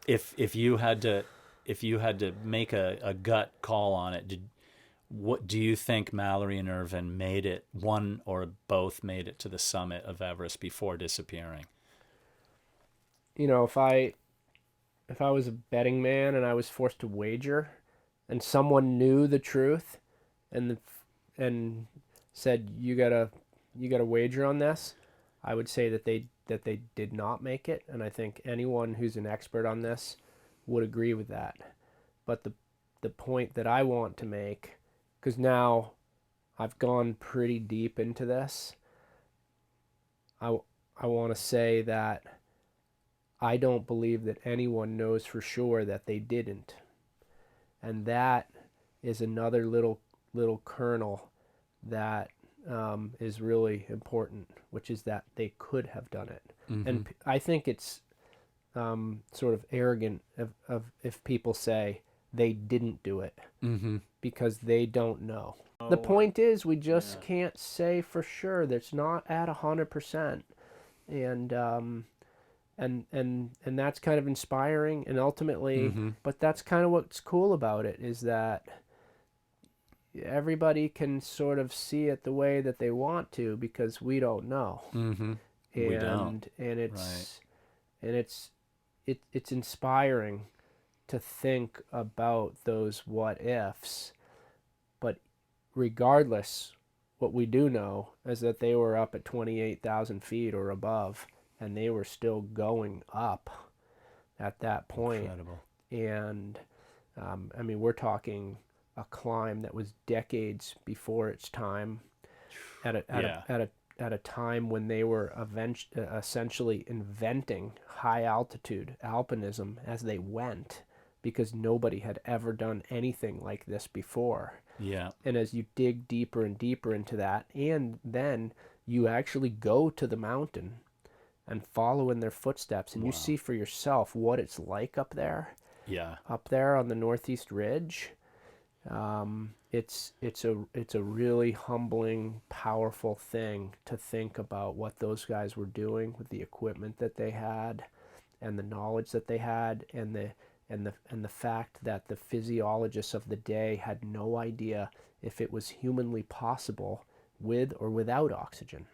If you had to make a gut call on it, what do you think Mallory and Irvine made it, one or both made it to the summit of Everest before disappearing? You know, if I was a betting man and I was forced to wager, and someone knew the truth, and and said you gotta wager on this, I would say that they did not make it, and I think anyone who's an expert on this would agree with that. But the point that I want to make, because now I've gone pretty deep into this, I I want to say that I don't believe that anyone knows for sure that they didn't, and that is another little kernel that is really important, which is that they could have done it. Mm-hmm. And I think it's sort of arrogant of if people say they didn't do it Mm-hmm. because they don't know. The Oh, or point is, we yeah. just can't say for sure. That's not at 100%, and and that's kind of inspiring, and ultimately, Mm-hmm. but that's kind of what's cool about it is that everybody can sort of see it the way that they want to because we don't know, Mm-hmm. We don't. and Right. it's inspiring to think about those what ifs. But regardless, what we do know is that they were up at 28,000 feet or above, and they were still going up at that point. Incredible. And I mean, we're talking a climb that was decades before its time, at a at a Yeah. at a at a time when they were essentially inventing high altitude alpinism as they went, because nobody had ever done anything like this before. Yeah. And as you dig deeper and deeper into that, and then you actually go to the mountain and follow in their footsteps, and you Wow. see for yourself what it's like Yeah. up there on the northeast ridge. It's a really humbling, powerful thing to think about what those guys were doing with the equipment that they had, and the knowledge that they had, and the fact that the physiologists of the day had no idea if it was humanly possible with or without oxygen.